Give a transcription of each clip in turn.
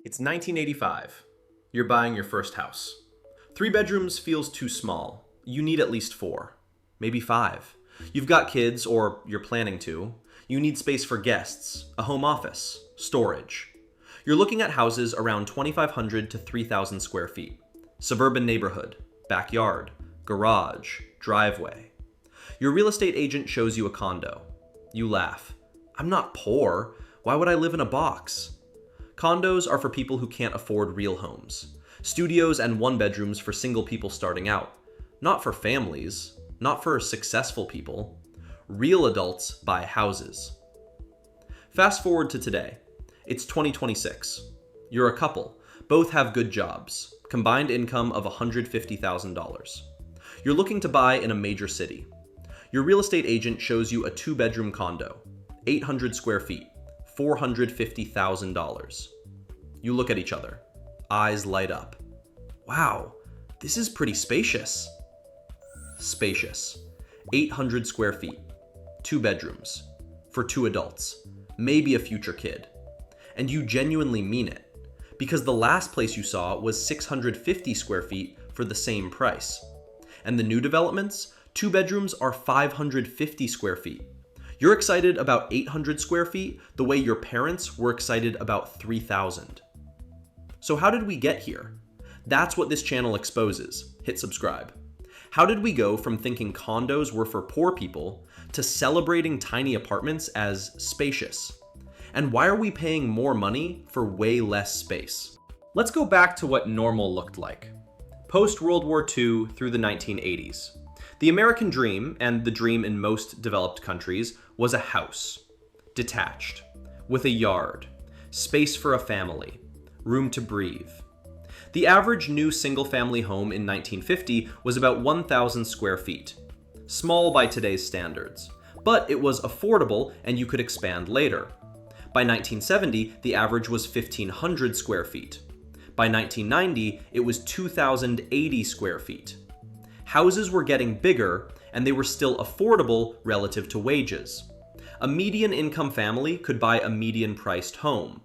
It's 1985. You're buying your first house. 3 bedrooms feels too small. You need at least 4, maybe 5. You've got kids, or you're planning to. You need space for guests, a home office, storage. You're looking at houses around 2,500 to 3,000 square feet. Suburban neighborhood, backyard, garage, driveway. Your real estate agent shows you a condo. You laugh. I'm not poor. Why would I live in a box? Condos are for people who can't afford real homes. Studios and 1 bedrooms for single people starting out. Not for families, not for successful people. Real adults buy houses. Fast forward to today. It's 2026. You're a couple. Both have good jobs. Combined income of $150,000. You're looking to buy in a major city. Your real estate agent shows you a 2-bedroom condo, 800 square feet, $450,000. You look at each other. Eyes light up. Wow, this is pretty spacious. Spacious. 800 square feet, 2 bedrooms, for 2 adults, maybe a future kid. And you genuinely mean it, because the last place you saw was 650 square feet for the same price. And the new developments, 2 bedrooms are 550 square feet. You're excited about 800 square feet the way your parents were excited about 3,000. So how did we get here? That's what this channel exposes. Hit subscribe. How did we go from thinking condos were for poor people to celebrating tiny apartments as spacious? And why are we paying more money for way less space? Let's go back to what normal looked like. Post-World War II through the 1980s. The American dream, and the dream in most developed countries, was a house. Detached. With a yard. Space for a family. Room to breathe. The average new single-family home in 1950 was about 1,000 square feet. Small by today's standards. But it was affordable and you could expand later. By 1970, the average was 1,500 square feet. By 1990, it was 2,080 square feet. Houses were getting bigger, and they were still affordable relative to wages. A median income family could buy a median priced home.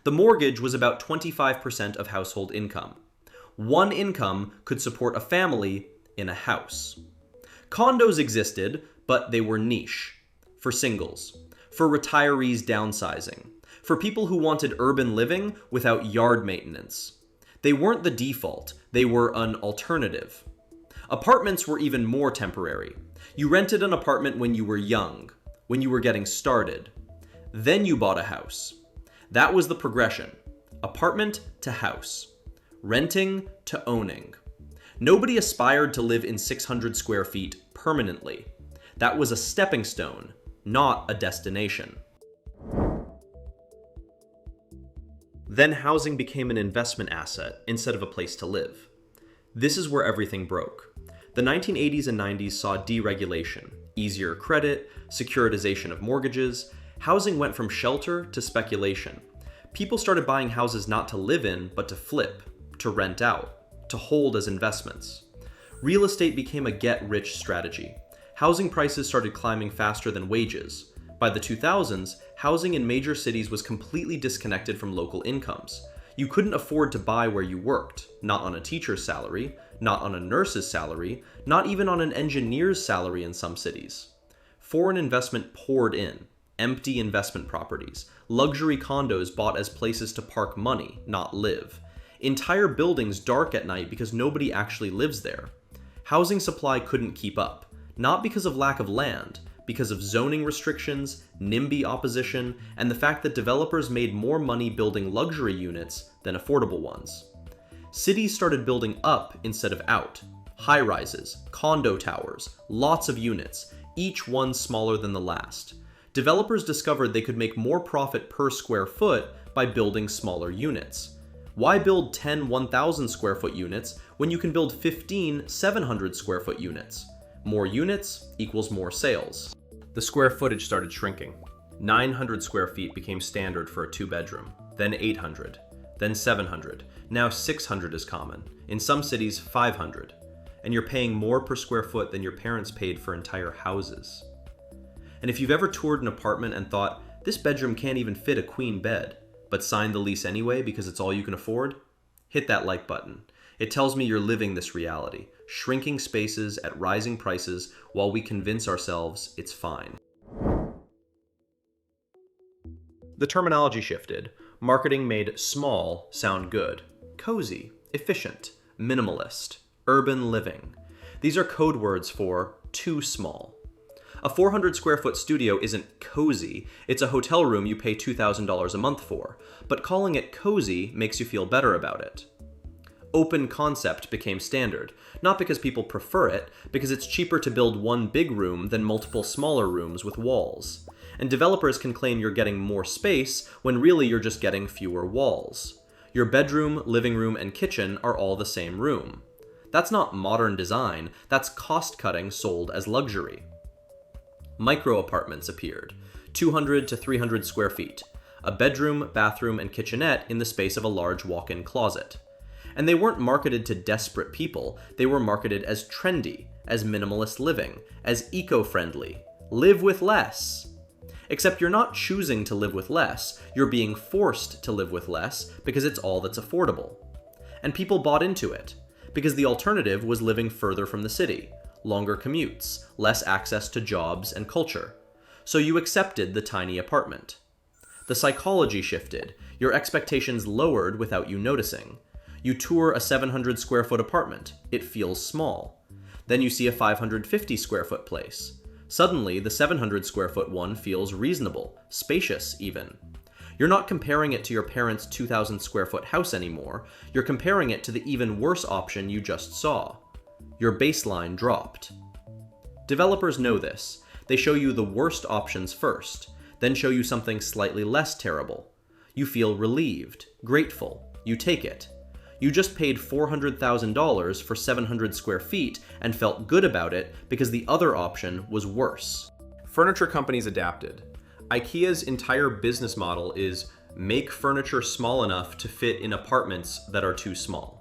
The mortgage was about 25% of household income. One income could support a family in a house. Condos existed, but they were niche. For singles. For retirees downsizing. For people who wanted urban living without yard maintenance. They weren't the default, they were an alternative. Apartments were even more temporary. You rented an apartment when you were young, when you were getting started. Then you bought a house. That was the progression. Apartment to house. Renting to owning. Nobody aspired to live in 600 square feet permanently. That was a stepping stone, not a destination. Then housing became an investment asset instead of a place to live. This is where everything broke. The 1980s and 90s saw deregulation, easier credit, securitization of mortgages. Housing went from shelter to speculation. People started buying houses not to live in, but to flip, to rent out, to hold as investments. Real estate became a get-rich strategy. Housing prices started climbing faster than wages. By the 2000s, housing in major cities was completely disconnected from local incomes. You couldn't afford to buy where you worked, not on a teacher's salary, not on a nurse's salary, not even on an engineer's salary in some cities. Foreign investment poured in, empty investment properties, luxury condos bought as places to park money, not live. Entire buildings dark at night because nobody actually lives there. Housing supply couldn't keep up, not because of lack of land, because of zoning restrictions, NIMBY opposition, and the fact that developers made more money building luxury units than affordable ones. Cities started building up instead of out. High-rises, condo towers, lots of units, each one smaller than the last. Developers discovered they could make more profit per square foot by building smaller units. Why build 10 1,000 square foot units when you can build 15 700 square foot units? More units equals more sales. The square footage started shrinking. 900 square feet became standard for a 2-bedroom, then 800, then 700. Now 600 is common. In some cities, 500. And you're paying more per square foot than your parents paid for entire houses. And if you've ever toured an apartment and thought, this bedroom can't even fit a queen bed, but signed the lease anyway because it's all you can afford? Hit that like button. It tells me you're living this reality, shrinking spaces at rising prices while we convince ourselves it's fine. The terminology shifted. Marketing made small sound good. Cozy, efficient, minimalist, urban living. These are code words for too small. A 400 square foot studio isn't cozy, it's a hotel room you pay $2,000 a month for, but calling it cozy makes you feel better about it. Open concept became standard, not because people prefer it, because it's cheaper to build one big room than multiple smaller rooms with walls. And developers can claim you're getting more space when really you're just getting fewer walls. Your bedroom, living room, and kitchen are all the same room. That's not modern design, that's cost cutting sold as luxury. Micro apartments appeared, 200 to 300 square feet, a bedroom, bathroom, and kitchenette in the space of a large walk-in closet. And they weren't marketed to desperate people, they were marketed as trendy, as minimalist living, as eco-friendly. Live with less. Except you're not choosing to live with less, you're being forced to live with less because it's all that's affordable. And people bought into it, because the alternative was living further from the city, longer commutes, less access to jobs and culture. So you accepted the tiny apartment. The psychology shifted, your expectations lowered without you noticing. You tour a 700 square foot apartment, it feels small. Then you see a 550 square foot place. Suddenly, the 700 square foot one feels reasonable, spacious even. You're not comparing it to your parents' 2,000 square foot house anymore, you're comparing it to the even worse option you just saw. Your baseline dropped. Developers know this. They show you the worst options first, then show you something slightly less terrible. You feel relieved, grateful, you take it. You just paid $400,000 for 700 square feet and felt good about it because the other option was worse. Furniture companies adapted. IKEA's entire business model is make furniture small enough to fit in apartments that are too small.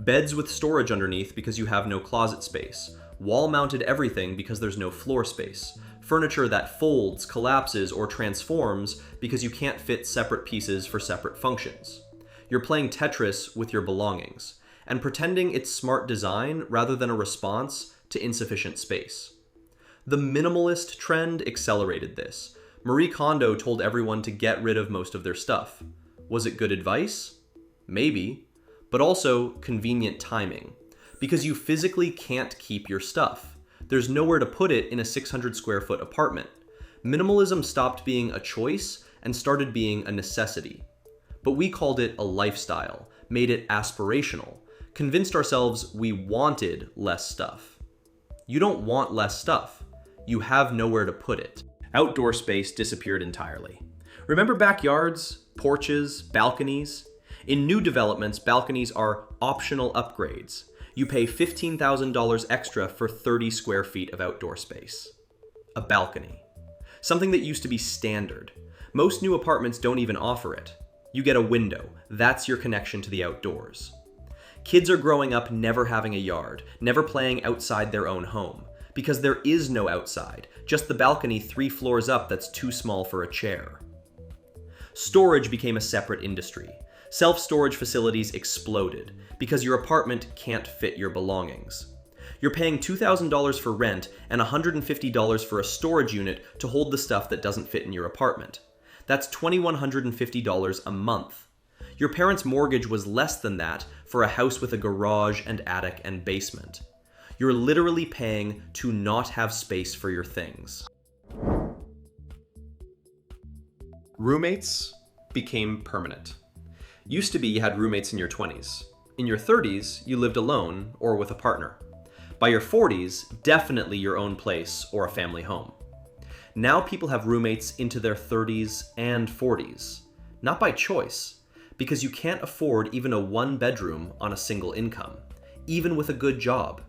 Beds with storage underneath because you have no closet space. Wall-mounted everything because there's no floor space. Furniture that folds, collapses, or transforms because you can't fit separate pieces for separate functions. You're playing Tetris with your belongings, and pretending it's smart design rather than a response to insufficient space. The minimalist trend accelerated this. Marie Kondo told everyone to get rid of most of their stuff. Was it good advice? Maybe, but also convenient timing, because you physically can't keep your stuff. There's nowhere to put it in a 600 square foot apartment. Minimalism stopped being a choice and started being a necessity. But we called it a lifestyle, made it aspirational, convinced ourselves we wanted less stuff. You don't want less stuff. You have nowhere to put it. Outdoor space disappeared entirely. Remember backyards, porches, balconies? In new developments, balconies are optional upgrades. You pay $15,000 extra for 30 square feet of outdoor space. A balcony. Something that used to be standard. Most new apartments don't even offer it. You get a window. That's your connection to the outdoors. Kids are growing up never having a yard, never playing outside their own home, because there is no outside, just the balcony 3 floors up that's too small for a chair. Storage became a separate industry. Self-storage facilities exploded because your apartment can't fit your belongings. You're paying $2,000 for rent and $150 for a storage unit to hold the stuff that doesn't fit in your apartment. That's $2,150 a month. Your parents' mortgage was less than that for a house with a garage and attic and basement. You're literally paying to not have space for your things. Roommates became permanent. Used to be you had roommates in your 20s. In your 30s, you lived alone or with a partner. By your 40s, definitely your own place or a family home. Now people have roommates into their 30s and 40s. Not by choice, because you can't afford even a 1-bedroom on a single income, even with a good job.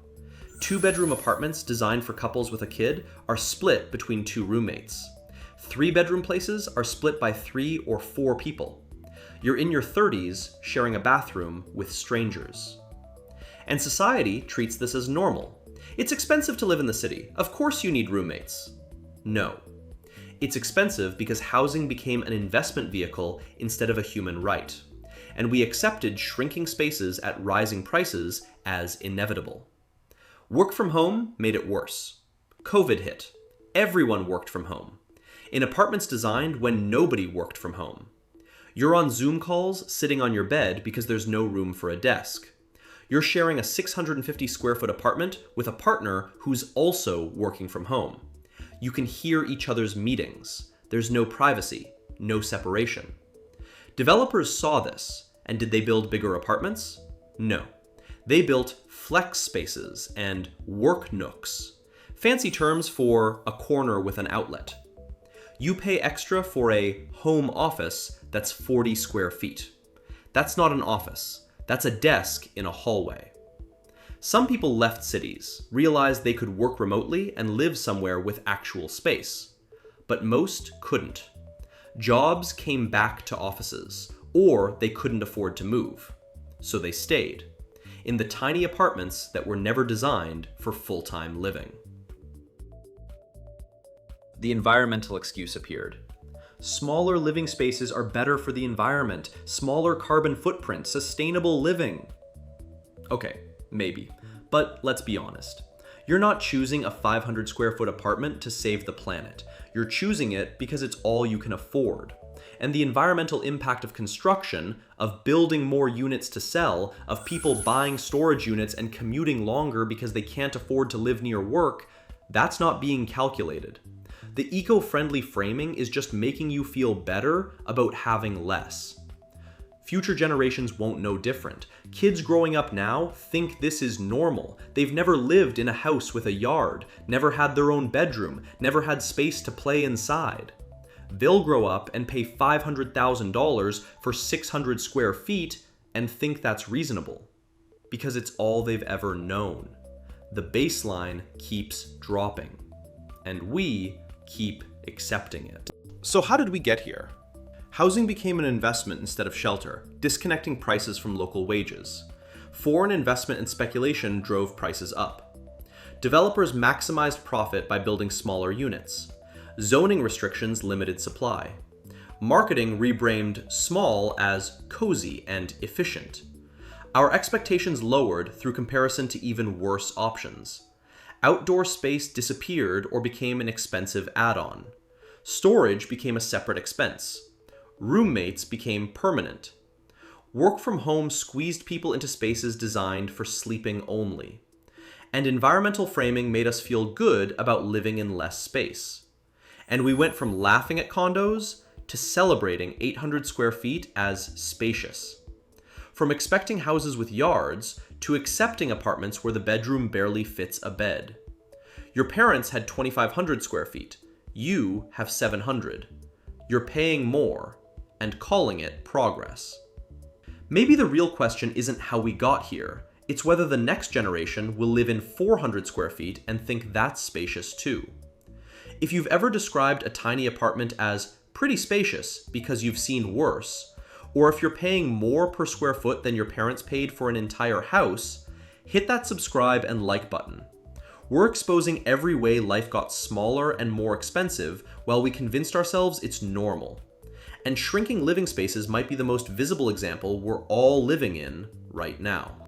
2-bedroom apartments designed for couples with a kid are split between 2 roommates. 3-bedroom places are split by 3 or 4 people. You're in your 30s sharing a bathroom with strangers. And society treats this as normal. It's expensive to live in the city. Of course you need roommates. No. It's expensive because housing became an investment vehicle instead of a human right, and we accepted shrinking spaces at rising prices as inevitable. Work from home made it worse. COVID hit. Everyone worked from home. In apartments designed when nobody worked from home. You're on Zoom calls sitting on your bed because there's no room for a desk. You're sharing a 650 square foot apartment with a partner who's also working from home. You can hear each other's meetings. There's no privacy, no separation. Developers saw this, and did they build bigger apartments? No. They built flex spaces and work nooks, fancy terms for a corner with an outlet. You pay extra for a home office that's 40 square feet. That's not an office. That's a desk in a hallway. Some people left cities, realized they could work remotely and live somewhere with actual space. But most couldn't. Jobs came back to offices, or they couldn't afford to move. So they stayed in the tiny apartments that were never designed for full-time living. The environmental excuse appeared. Smaller living spaces are better for the environment, smaller carbon footprint, sustainable living. Okay, maybe, but let's be honest. You're not choosing a 500 square foot apartment to save the planet. You're choosing it because it's all you can afford. And the environmental impact of construction, of building more units to sell, of people buying storage units and commuting longer because they can't afford to live near work, that's not being calculated. The eco-friendly framing is just making you feel better about having less. Future generations won't know different. Kids growing up now think this is normal. They've never lived in a house with a yard, never had their own bedroom, never had space to play inside. They'll grow up and pay $500,000 for 600 square feet and think that's reasonable, because it's all they've ever known. The baseline keeps dropping, and we keep accepting it. So how did we get here? Housing became an investment instead of shelter, disconnecting prices from local wages. Foreign investment and speculation drove prices up. Developers maximized profit by building smaller units. Zoning restrictions limited supply. Marketing rebranded small as cozy and efficient. Our expectations lowered through comparison to even worse options. Outdoor space disappeared or became an expensive add-on. Storage became a separate expense. Roommates became permanent. Work from home squeezed people into spaces designed for sleeping only. And environmental framing made us feel good about living in less space. And we went from laughing at condos to celebrating 800 square feet as spacious. From expecting houses with yards to accepting apartments where the bedroom barely fits a bed. Your parents had 2,500 square feet. You have 700. You're paying more and calling it progress. Maybe the real question isn't how we got here. It's whether the next generation will live in 400 square feet and think that's spacious too. If you've ever described a tiny apartment as pretty spacious because you've seen worse, or if you're paying more per square foot than your parents paid for an entire house, hit that subscribe and like button. We're exposing every way life got smaller and more expensive while we convinced ourselves it's normal. And shrinking living spaces might be the most visible example we're all living in right now.